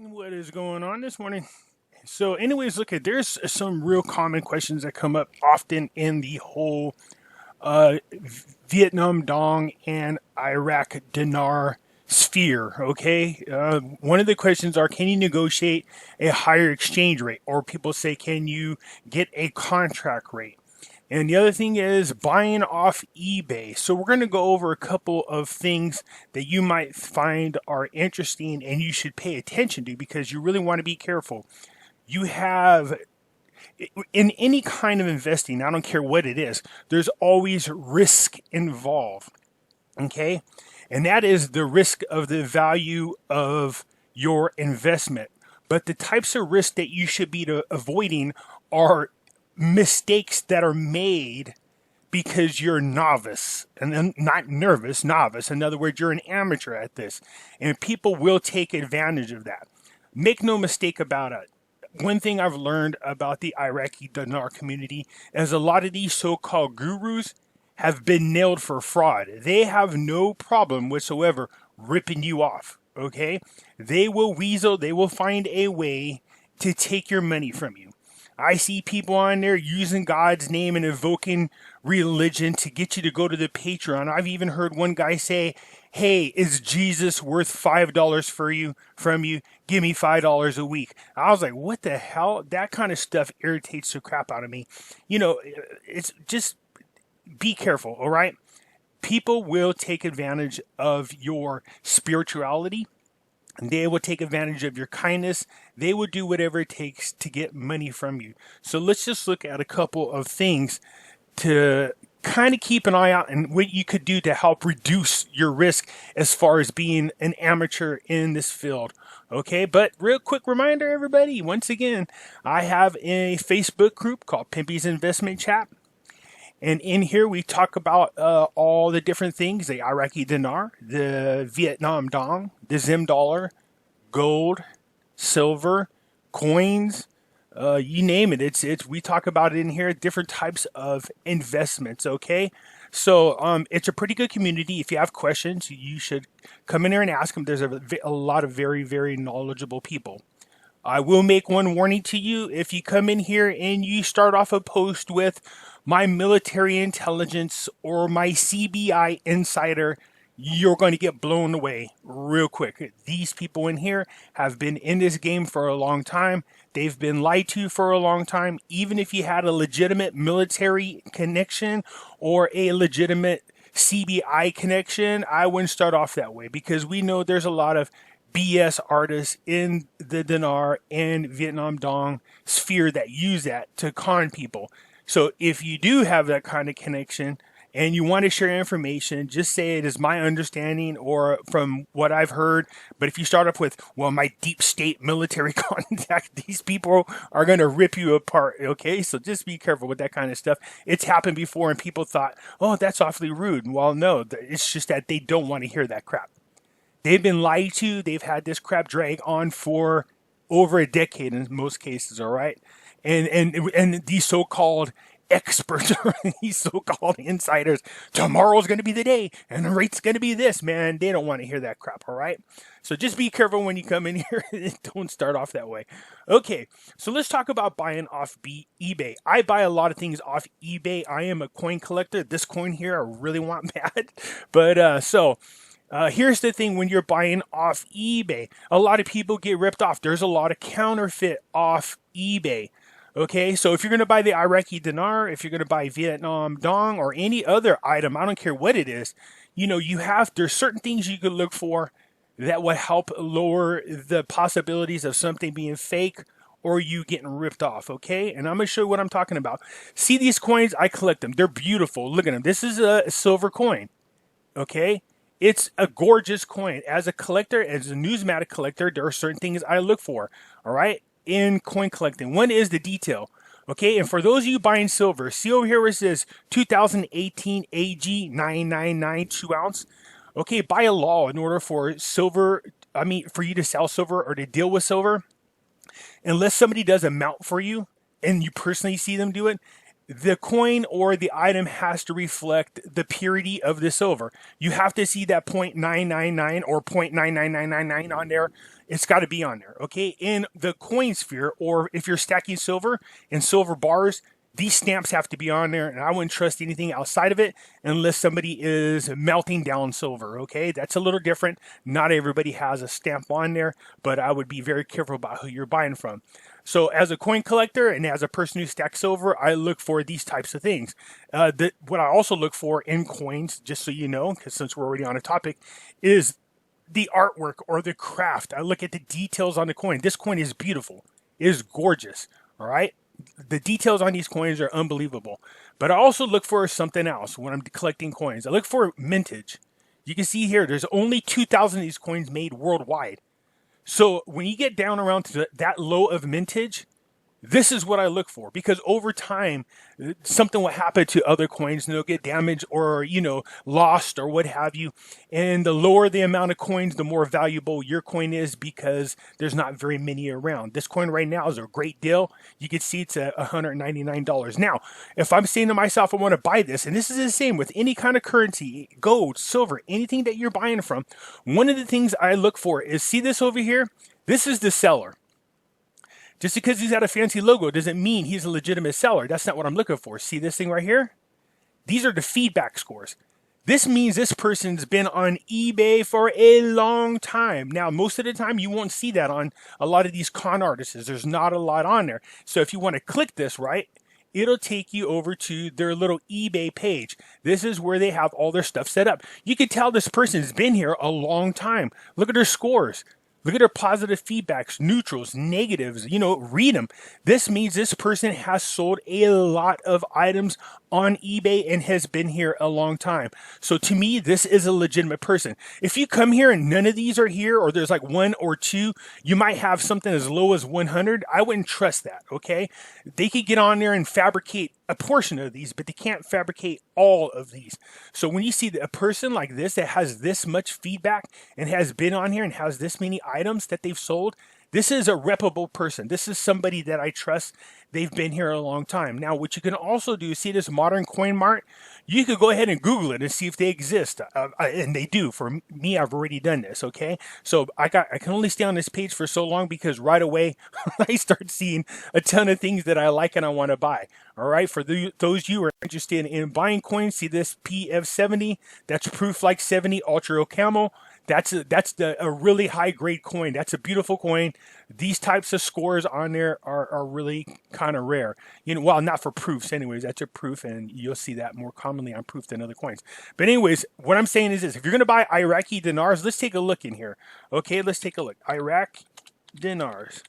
What is going on this morning? So, anyways, look at there's some real common questions that come up often in the whole uh, Vietnam Dong and Iraq dinar sphere. Okay, one of the questions are, can you negotiate a higher exchange rate, or people say, can you get a contract rate? And the other thing is buying off eBay. So we're going to go over a couple of things that you might find are interesting and you should pay attention to because you really want to be careful. You have in any kind of investing, I don't care what it is, there's always risk involved. Okay? And that is the risk of the value of your investment. But the types of risk that you should be avoiding are mistakes that are made because you're novice and then not nervous, novice. In other words, you're an amateur at this, and people will take advantage of that. Make no mistake about it. One thing I've learned about the Iraqi dinar community is a lot of these so-called gurus have been nailed for fraud. They have no problem whatsoever ripping you off. Okay, they will weasel. They will find a way to take your money from you. I see people on there using God's name and invoking religion to get you to go to the Patreon. I've even heard one guy say, "Hey, is Jesus worth $5 for you from you? Give me $5 a week." I was like, "What the hell?" That kind of stuff irritates the crap out of me. It's just be careful, all right? People will take advantage of your spirituality. They will take advantage of your kindness. They will do whatever it takes to get money from you. So let's just look at a couple of things to kind of keep an eye out and what you could do to help reduce your risk as far as being an amateur in this field. Okay, but real quick reminder, everybody, once again, I have a Facebook group called Pimpy's Investment Chat. And in here, we talk about all the different things, the Iraqi dinar, the Vietnam dong, the Zim dollar, gold, silver, coins, you name it. It's we talk about it in here, different types of investments, okay? So it's a pretty good community. If you have questions, you should come in there and ask them. There's a lot of very, very knowledgeable people. I will make one warning to you. If you come in here and you start off a post with my military intelligence or my CBI insider, you're going to get blown away real quick. These people in here have been in this game for a long time. They've been lied to for a long time. Even if you had a legitimate military connection or a legitimate CBI connection, I wouldn't start off that way because we know there's a lot of BS artists in the dinar and Vietnam dong sphere that use that to con people. So if you do have that kind of connection and you want to share information, just say it is my understanding or from what I've heard. But if you start off with, well, my deep state military contact, these people are going to rip you apart. Okay, so just be careful with that kind of stuff. It's happened before and people thought, oh, that's awfully rude. Well, no, it's just that they don't want to hear that crap. They've been lied to. They've had this crap drag on for over a decade in most cases, all right? And these so-called experts, these so-called insiders, tomorrow's going to be the day, and the rate's going to be this, man. They don't want to hear that crap, all right? So just be careful when you come in here. Don't start off that way. Okay, so let's talk about buying off eBay. I buy a lot of things off eBay. I am a coin collector. This coin here I really want bad. But here's the thing when you're buying off eBay. A lot of people get ripped off. There's a lot of counterfeit off eBay. Okay, so if you're going to buy the Iraqi dinar, if you're going to buy Vietnam dong or any other item, I don't care what it is, there's certain things you could look for that would help lower the possibilities of something being fake or you getting ripped off, okay? And I'm going to show you what I'm talking about. See these coins? I collect them. They're beautiful. Look at them. This is a silver coin, okay? It's a gorgeous coin. As a collector, as a numismatic collector, there are certain things I look for, all right, in coin collecting. One is the detail, okay? And for those of you buying silver, see over here where it says 2018 AG 999 2 ounce. Okay, by a law, in order for for you to sell silver or to deal with silver, unless somebody does a mount for you and you personally see them do it, the coin or the item has to reflect the purity of the silver. You have to see that .999 or .99999 on there it's got to be on there, okay? In the coin sphere, or if you're stacking silver and silver bars, these stamps have to be on there, and I wouldn't trust anything outside of it unless somebody is melting down silver, okay? That's a little different. Not everybody has a stamp on there, but I would be very careful about who you're buying from. So as a coin collector and as a person who stacks silver, I look for these types of things. What I also look for in coins, just so you know, because since we're already on a topic, is the artwork or the craft. I look at the details on the coin. This coin is beautiful. It is gorgeous, all right? The details on these coins are unbelievable. But I also look for something else when I'm collecting coins. I look for mintage. You can see here, there's only 2,000 of these coins made worldwide. So when you get down around to that low of mintage, this is what I look for, because over time, something will happen to other coins and they'll get damaged or, lost or what have you. And the lower the amount of coins, the more valuable your coin is, because there's not very many around. This coin right now is a great deal. You can see it's at $199. Now, if I'm saying to myself, I want to buy this, and this is the same with any kind of currency, gold, silver, anything that you're buying from, one of the things I look for is, see this over here? This is the seller. Just because he's got a fancy logo doesn't mean he's a legitimate seller. That's not what I'm looking for. See this thing right here? These are the feedback scores. This means this person's been on eBay for a long time. Now, most of the time, you won't see that on a lot of these con artists. There's not a lot on there. So if you want to click this, right, it'll take you over to their little eBay page. This is where they have all their stuff set up. You can tell this person's been here a long time. Look at their scores. Look at their positive feedbacks, neutrals, negatives, read them. This means this person has sold a lot of items on eBay and has been here a long time. So to me, this is a legitimate person. If you come here and none of these are here, or there's like one or two, you might have something as low as 100. I wouldn't trust that, okay? They could get on there and fabricate a portion of these, but they can't fabricate all of these. So when you see a person like this that has this much feedback and has been on here and has this many items that they've sold, this is a reputable person. This is somebody that I trust. They've been here a long time. Now, what you can also do, see this modern coin mart? You could go ahead and Google it and see if they exist. And they do. For me, I've already done this, okay? So I can only stay on this page for so long, because right away, I start seeing a ton of things that I like and I want to buy. All right, for those you are interested in buying coins, see this PF70. That's proof like 70 Ultra Camo. That's a really high grade coin. That's a beautiful coin. These types of scores on there are really kind of rare. Well, not for proofs anyways. That's a proof, and you'll see that more commonly on proof than other coins. But anyways, what I'm saying is this. If you're going to buy Iraqi dinars, let's take a look in here. Okay, let's take a look. Iraq dinars.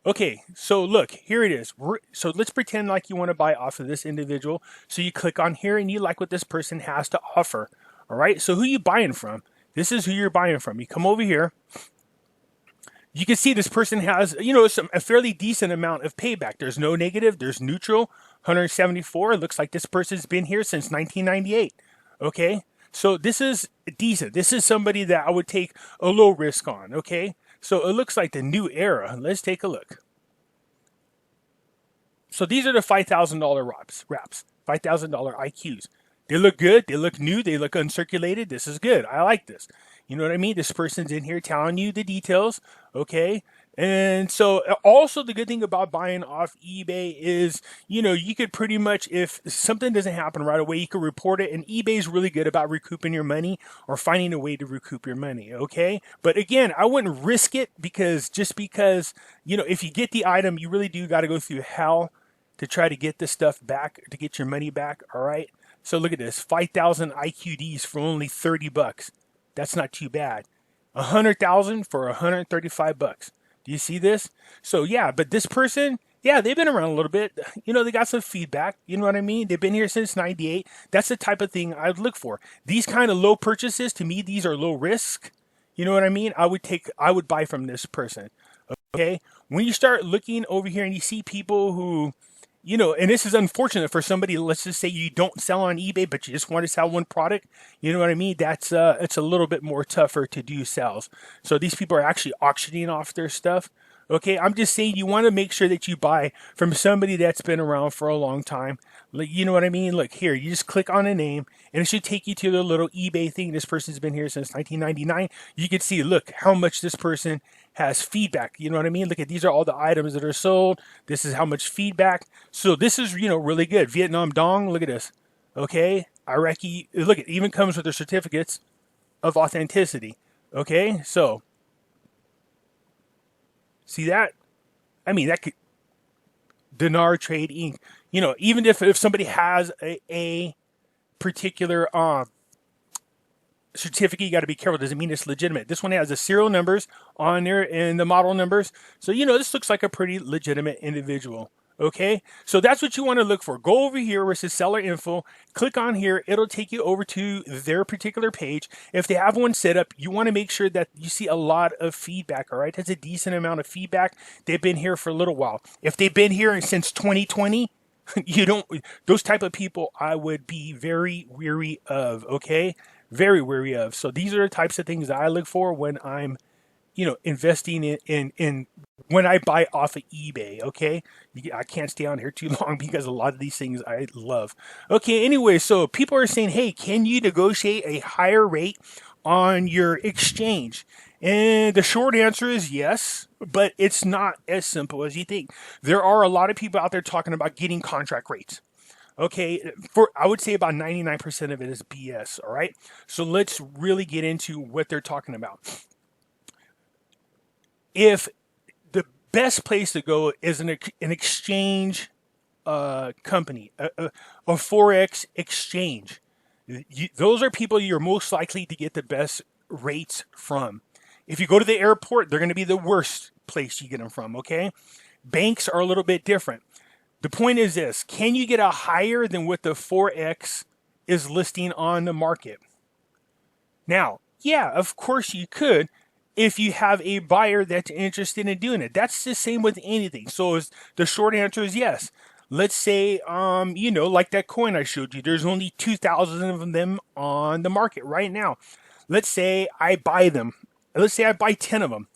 Okay, so look, here it is. So let's pretend like you want to buy off of this individual. So you click on here and you like what this person has to offer. All right, so who you buying from? This is who you're buying from. You come over here. You can see this person has, a fairly decent amount of payback. There's no negative. There's neutral, 174. It looks like this person's been here since 1998. Okay, so this is decent. This is somebody that I would take a low risk on, okay? So it looks like the new era. Let's take a look. So these are the $5,000 wraps, $5,000 IQs. They look good. They look new. They look uncirculated. This is good. I like this. You know what I mean? This person's in here telling you the details, okay? And so also the good thing about buying off eBay is, you could pretty much, if something doesn't happen right away, you can report it. And eBay's really good about recouping your money or finding a way to recoup your money, okay? But again, I wouldn't risk it, because if you get the item, you really do got to go through hell to try to get this stuff back, to get your money back, all right? So look at this, 5,000 IQDs for only $30. That's not too bad. 100,000 for $135. Do you see this? So yeah, but this person, yeah, they've been around a little bit. They got some feedback. You know what I mean? They've been here since 98. That's the type of thing I'd look for. These kind of low purchases, to me, these are low risk. You know what I mean? I would buy from this person. Okay? When you start looking over here and you see people who, and this is unfortunate for somebody, let's just say you don't sell on eBay, but you just want to sell one product. You know what I mean? That's, it's a little bit more tougher to do sales. So these people are actually auctioning off their stuff. Okay, I'm just saying you want to make sure that you buy from somebody that's been around for a long time. Like, you know what I mean? Look here, you just click on a name and it should take you to the little eBay thing. This person's been here since 1999. You can see, look, how much this person has feedback. You know what I mean? Look at, these are all the items that are sold. This is how much feedback. So this is, really good. Vietnam Dong, look at this. Okay, Iraqi, look, it even comes with their certificates of authenticity. Okay, so see that? I mean, that could Dinar Trade Inc. Even if somebody has a particular certificate, you got to be careful. Doesn't mean it's legitimate. This one has the serial numbers on there and the model numbers. So, this looks like a pretty legitimate individual. Okay, so that's what you want to look for. Go over here where it says seller info, click on here. It'll take you over to their particular page. If they have one set up, you want to make sure that you see a lot of feedback. All right, that's a decent amount of feedback. They've been here for a little while. If they've been here since 2020, those type of people I would be very weary of. Okay, very weary of. So these are the types of things that I look for when I'm investing in when I buy off of eBay. Okay, I can't stay on here too long because a lot of these things I love. Okay, anyway, so people are saying, hey, can you negotiate a higher rate on your exchange? And the short answer is yes, but it's not as simple as you think. There are a lot of people out there talking about getting contract rates. Okay, I would say about 99% of it is BS. All right, so let's really get into what they're talking about. If the best place to go is an exchange company, a Forex exchange, those are people you're most likely to get the best rates from. If you go to the airport, they're going to be the worst place you get them from, okay? Banks are a little bit different. The point is this: can you get a higher than what the Forex is listing on the market? Now, yeah, of course you could, if you have a buyer that's interested in doing it. That's the same with anything. So the short answer is yes. Let's say, like that coin I showed you, there's only 2,000 of them on the market right now. Let's say I buy them. Let's say I buy 10 of them.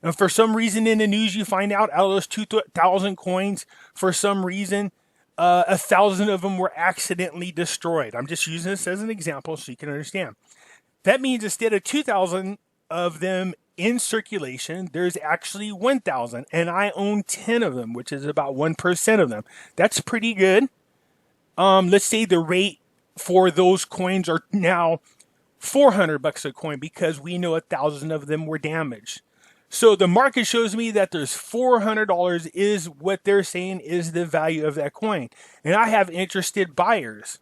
And for some reason in the news, you find out of those 2,000 coins, for some reason, 1,000 of them were accidentally destroyed. I'm just using this as an example so you can understand. That means instead of 2,000 of them in circulation, there's actually 1,000, and I own 10 of them, which is about 1% of them. That's pretty good. Let's say the rate for those coins are now $400 a coin because we know 1,000 of them were damaged. So the market shows me that there's $400 is what they're saying is the value of that coin, and I have interested buyers.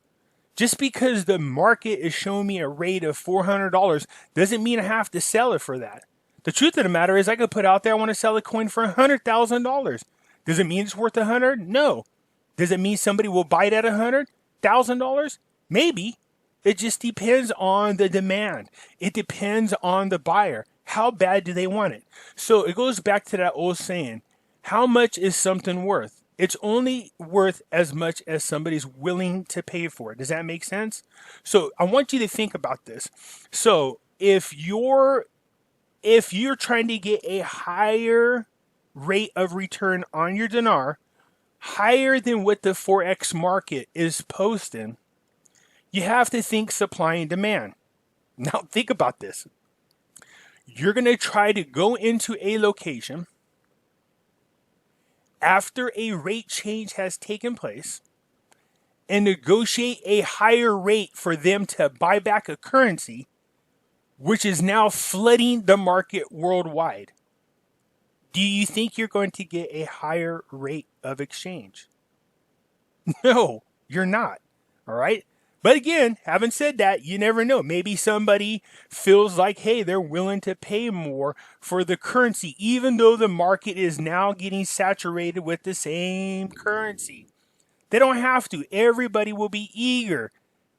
Just because the market is showing me a rate of $400 doesn't mean I have to sell it for that. The truth of the matter is I could put out there, I want to sell a coin for $100,000. Does it mean it's worth $100? No. Does it mean somebody will buy it at $100,000? Maybe. It just depends on the demand. It depends on the buyer. How bad do they want it? So it goes back to that old saying, how much is something worth? It's only worth as much as somebody's willing to pay for it. Does that make sense? So I want you to think about this. So if you're trying to get a higher rate of return on your dinar, higher than what the Forex market is posting, you have to think supply and demand. Now think about this. You're going to try to go into a location after a rate change has taken place and negotiate a higher rate for them to buy back a currency, which is now flooding the market worldwide. Do you think you're going to get a higher rate of exchange? No, you're not. All right. But again, having said that, you never know. Maybe somebody feels like, hey, they're willing to pay more for the currency, even though the market is now getting saturated with the same currency. They don't have to. Everybody will be eager,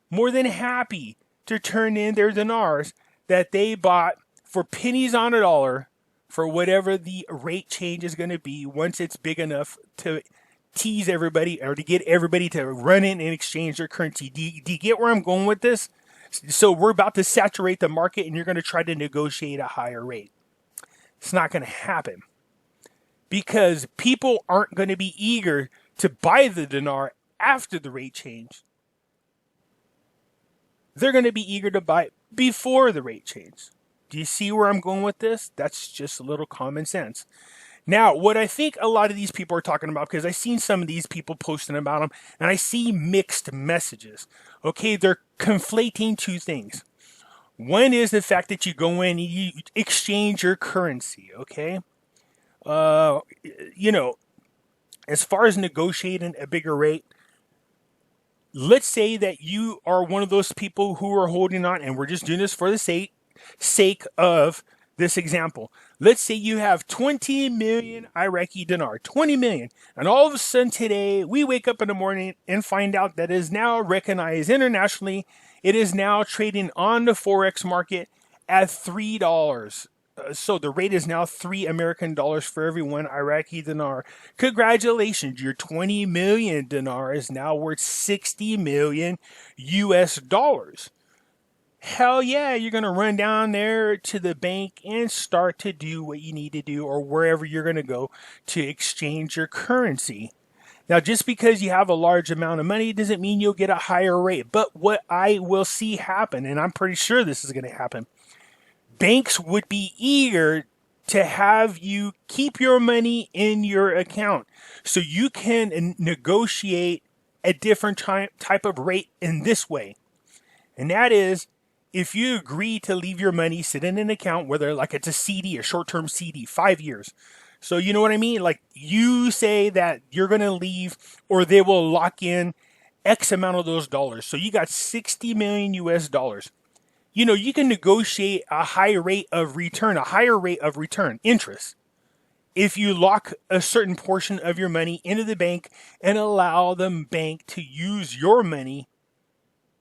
more than happy, to turn in their dinars that they bought for pennies on a dollar for whatever the rate change is going to be once it's big enough to tease everybody or to get everybody to run in and exchange their currency. Do you get where I'm going with this? So we're about to saturate the market and you're going to try to negotiate a higher rate. It's not going to happen. because people aren't going to be eager to buy the dinar after the rate change. They're going to be eager to buy it before the rate change. Do you see where I'm going with this? That's just a little common sense. Now, what I think a lot of these people are talking about, because I've seen some of these people posting about them, and I see mixed messages. Okay, they're conflating two things. One is the fact that you go in and you exchange your currency, okay? You know, as far as negotiating a bigger rate, let's say that you are one of those people who are holding on, and we're just doing this for the sake of this example. Let's say you have 20 million Iraqi dinar, 20 million. And all of a sudden today, we wake up in the morning and find out that it is now recognized internationally. It is now trading on the Forex market at $3. So the rate is now $3 for every one Iraqi dinar. Congratulations, your 20 million dinar is now worth 60 million US dollars. Hell yeah, you're going to run down there to the bank and start to do what you need to do, or wherever you're going to go to exchange your currency. Now, just because you have a large amount of money doesn't mean you'll get a higher rate. But what I will see happen, and I'm pretty sure this is going to happen, banks would be eager to have you keep your money in your account so you can negotiate a different type of rate in this way. And that is, if you agree to leave your money sit in an account, whether like it's a CD, a short-term CD, 5 years. So you know what I mean? Like you say that you're going to leave, or they will lock in X amount of those dollars. So you got 60 million US dollars. You know, you can negotiate a higher rate of return, interest, if you lock a certain portion of your money into the bank and allow the bank to use your money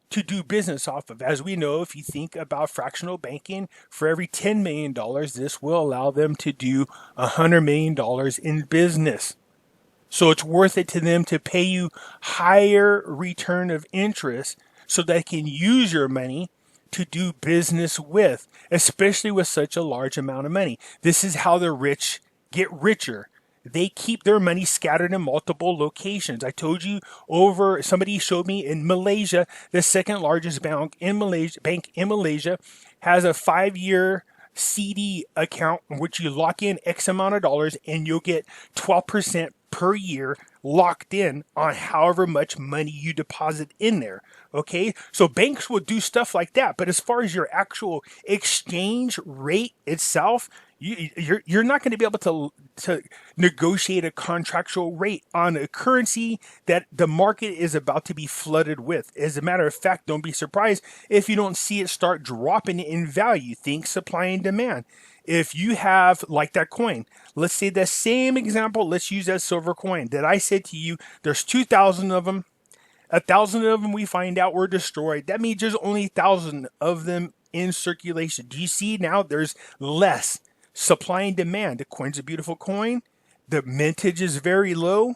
to do business off of. As we know, if you think about fractional banking, for every $10 million, this will allow them to do $100 million in business. So it's worth it to them to pay you higher return of interest so they can use your money to do business with, especially with such a large amount of money. This is how the rich get richer. They keep their money scattered in multiple locations. I told you somebody showed me in Malaysia, the second largest bank in Malaysia has a 5-year CD account in which you lock in X amount of dollars and you'll get 12% per year locked in on however much money you deposit in there. Okay, so banks will do stuff like that. But as far as your actual exchange rate itself, you're not going to be able to negotiate a contractual rate on a currency that the market is about to be flooded with. As a matter of fact, don't be surprised if you don't see it start dropping in value. Think supply and demand. If you have, like that coin, let's say the same example, let's use that silver coin that I said to you, there's 2,000 of them. 1,000 of them we find out were destroyed. That means there's only 1,000 of them in circulation. Do you see now there's less supply and demand? The coin's a beautiful coin. The mintage is very low.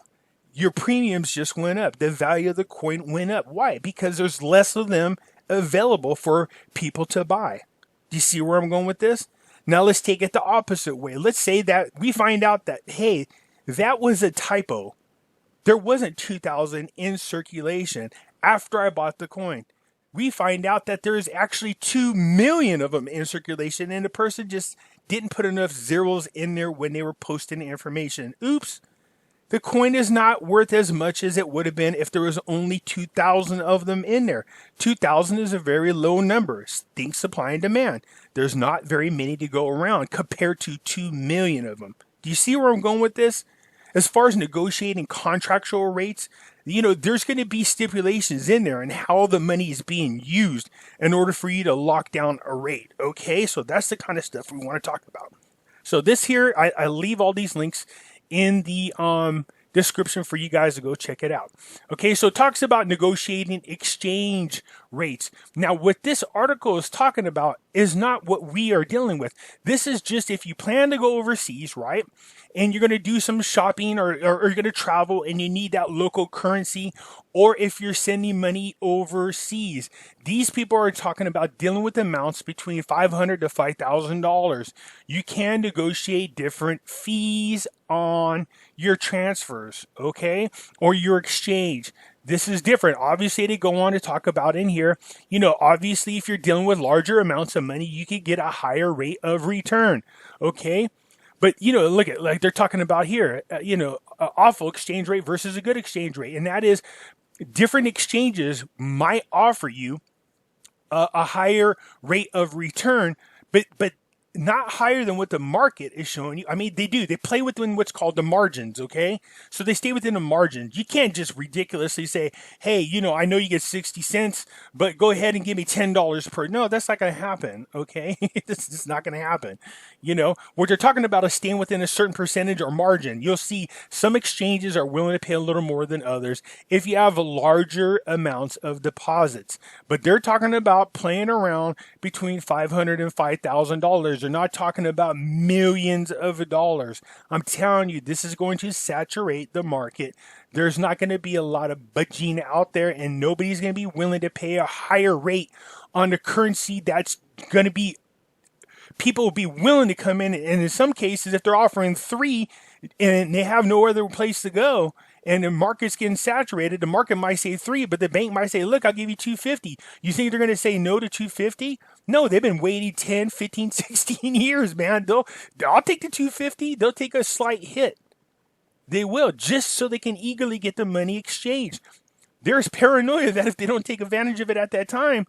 Your premiums just went up. The value of the coin went up. Why? Because there's less of them available for people to buy. Do you see where I'm going with this? Now let's take it the opposite way. Let's say that we find out that, hey, that was a typo. There wasn't 2,000 in circulation after I bought the coin. We find out that there's actually 2 million of them in circulation, and the person just didn't put enough zeros in there when they were posting the information. Oops. The coin is not worth as much as it would have been if there was only 2,000 of them in there. 2,000 is a very low number. Think supply and demand. There's not very many to go around compared to 2 million of them. Do you see where I'm going with this? As far as negotiating contractual rates, you know, there's going to be stipulations in there and how the money is being used in order for you to lock down a rate. Okay, so that's the kind of stuff we want to talk about. So this here, I leave all these links in the description for you guys to go check it out. Okay, so it talks about negotiating exchange rates. Now, what this article is talking about is not what we are dealing with. This is just if you plan to go overseas, right? And you're going to do some shopping or you're going to travel and you need that local currency, or if you're sending money overseas. These people are talking about dealing with amounts between $500 to $5,000. You can negotiate different fees on your transfers, okay? Or your exchange. This is different. Obviously, they go on to talk about in here, obviously, if you're dealing with larger amounts of money, you could get a higher rate of return, okay? But, look at, like they're talking about here, awful exchange rate versus a good exchange rate. And that is different exchanges might offer you a higher rate of return, but not higher than what the market is showing you. I mean, they do. They play within what's called the margins, okay? So they stay within the margins. You can't just ridiculously say, hey, I know you get 60 cents, but go ahead and give me $10 per. No, that's not going to happen, okay? It's just not going to happen. What they're talking about is staying within a certain percentage or margin. You'll see some exchanges are willing to pay a little more than others if you have larger amounts of deposits. But they're talking about playing around between $500 and $5,000. They're not talking about millions of dollars. I'm telling you, this is going to saturate the market. There's not going to be a lot of budging out there, and nobody's going to be willing to pay a higher rate on the currency that's going to be. People will be willing to come in, and in some cases, if they're offering 3 and they have no other place to go, and the market's getting saturated, the market might say 3, but the bank might say, look, I'll give you 250. You think they're going to say no to 250? No, they've been waiting 10, 15, 16 years, man. I'll take the 250. They'll take a slight hit. They will, just so they can eagerly get the money exchanged. There's paranoia that if they don't take advantage of it at that time,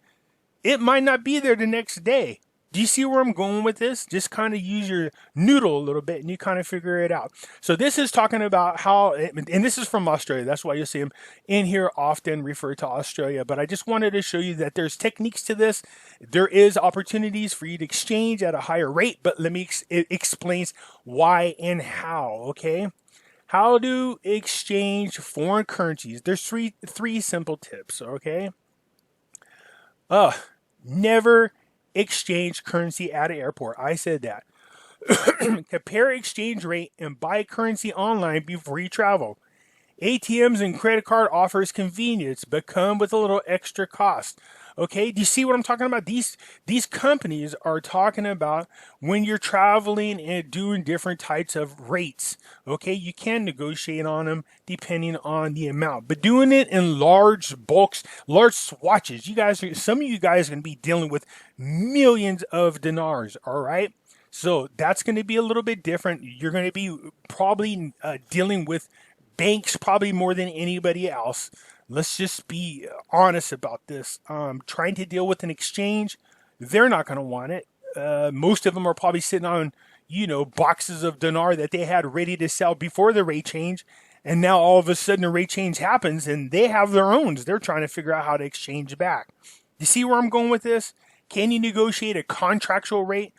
it might not be there the next day. Do you see where I'm going with this? Just kind of use your noodle a little bit and you kind of figure it out. So this is talking about how, and this is from Australia. That's why you see them in here often refer to Australia. But I just wanted to show you that there's techniques to this. There is opportunities for you to exchange at a higher rate, but let me it explains why and how, okay? How to exchange foreign currencies. There's three simple tips, okay? Never exchange currency at an airport. I said that. Compare exchange rate and buy currency online before you travel. ATMs and credit card offers convenience, but come with a little extra cost. Okay, do you see what I'm talking about? These companies are talking about when you're traveling and doing different types of rates. Okay, you can negotiate on them depending on the amount, but doing it in large bulks, large swatches. Some of you guys are going to be dealing with millions of dinars. All right, so that's going to be a little bit different. You're going to be probably dealing with banks probably more than anybody else. Let's just be honest about this. Trying to deal with an exchange, they're not going to want it. Most of them are probably sitting on, boxes of dinar that they had ready to sell before the rate change. And now all of a sudden the rate change happens and they have their own. They're trying to figure out how to exchange back. You see where I'm going with this? Can you negotiate a contractual rate?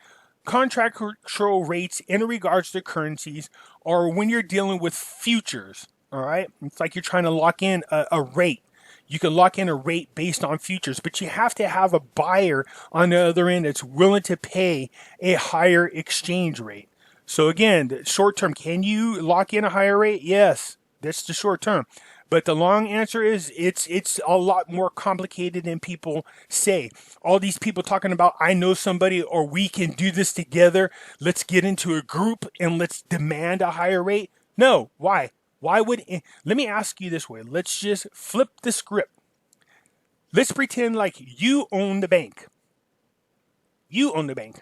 Contractual rates in regards to currencies or when you're dealing with futures. All right. It's like you're trying to lock in a rate. You can lock in a rate based on futures, but you have to have a buyer on the other end that's willing to pay a higher exchange rate. So again, the short term, can you lock in a higher rate? Yes, that's the short term. But the long answer is it's a lot more complicated than people say. All these people talking about, I know somebody or we can do this together. Let's get into a group and let's demand a higher rate. No, why? Let me ask you this way. Let's just flip the script. Let's pretend like you own the bank. You own the bank.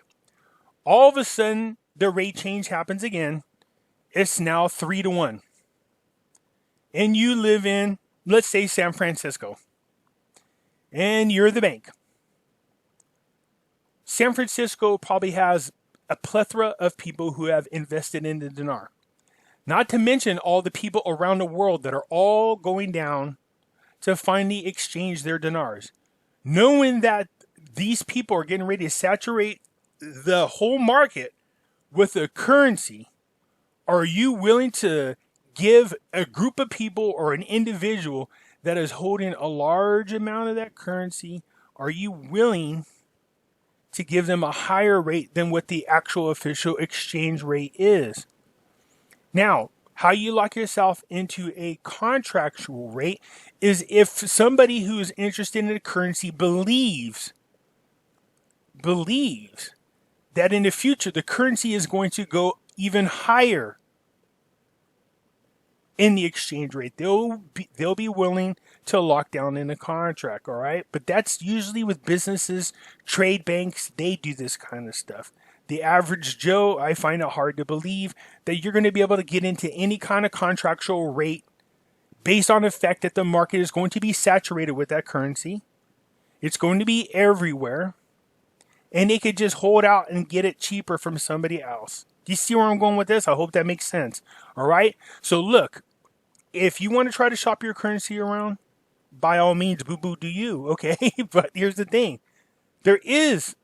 All of a sudden, the rate change happens again. It's now 3-1. And you live in, let's say, San Francisco. And you're the bank. San Francisco probably has a plethora of people who have invested in the dinar. Not to mention all the people around the world that are all going down to finally exchange their dinars. Knowing that these people are getting ready to saturate the whole market with a currency, are you willing to give a group of people or an individual that is holding a large amount of that currency are you willing to give them a higher rate than what the actual official exchange rate is? Now, how you lock yourself into a contractual rate is if somebody who is interested in the currency believes that in the future the currency is going to go even higher in the exchange rate. They'll be willing to lock down in a contract, all right? But that's usually with businesses, trade banks, they do this kind of stuff. The average Joe, I find it hard to believe that you're going to be able to get into any kind of contractual rate based on the fact that the market is going to be saturated with that currency. It's going to be everywhere. And they could just hold out and get it cheaper from somebody else. Do you see where I'm going with this? I hope that makes sense. All right? So look, if you want to try to shop your currency around, by all means, boo-boo, do you, okay? But here's the thing. There is,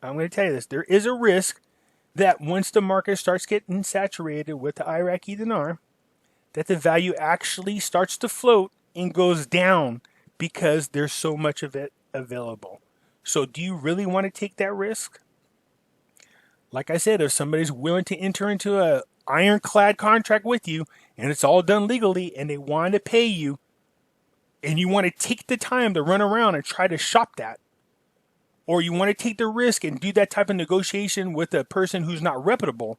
I'm going to tell you this, there is a risk that once the market starts getting saturated with the Iraqi dinar, that the value actually starts to float and goes down because there's so much of it available. So do you really want to take that risk? Like I said, if somebody's willing to enter into a ironclad contract with you and it's all done legally and they want to pay you and you want to take the time to run around and try to shop that, or you want to take the risk and do that type of negotiation with a person who's not reputable,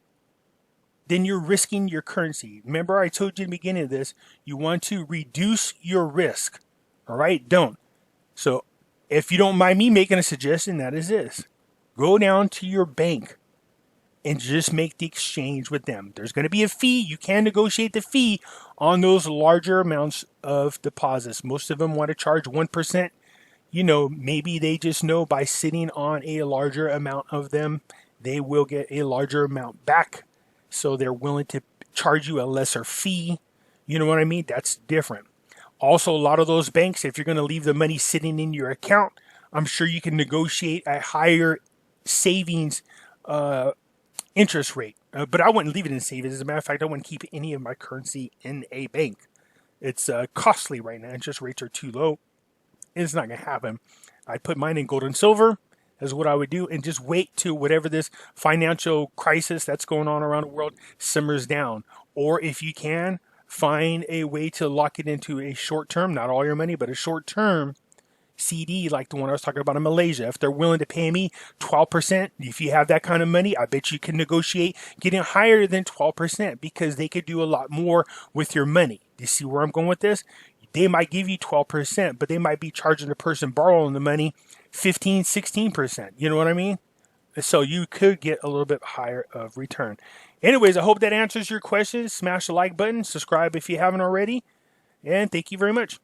then you're risking your currency. Remember, I told you in the beginning of this, you want to reduce your risk. All right? Don't. So if you don't mind me making a suggestion, that is this. Go down to your bank and just make the exchange with them. There's going to be a fee. You can negotiate the fee on those larger amounts of deposits. Most of them want to charge 1%. You know, maybe they just know by sitting on a larger amount of them, they will get a larger amount back. So they're willing to charge you a lesser fee. You know what I mean? That's different. Also, a lot of those banks, if you're going to leave the money sitting in your account, I'm sure you can negotiate a higher savings interest rate. But I wouldn't leave it in savings. As a matter of fact, I wouldn't keep any of my currency in a bank. It's costly right now. Interest rates are too low. It's not going to happen. I'd put mine in gold and silver, is what I would do, and just wait till whatever this financial crisis that's going on around the world simmers down. Or if you can, find a way to lock it into a short term, not all your money, but a short term CD like the one I was talking about in Malaysia. If they're willing to pay me 12%, if you have that kind of money, I bet you can negotiate getting higher than 12% because they could do a lot more with your money. Do you see where I'm going with this? They might give you 12%, but they might be charging the person borrowing the money 15, 16%. You know what I mean? So you could get a little bit higher of return. Anyways, I hope that answers your questions. Smash the like button, subscribe if you haven't already, and thank you very much.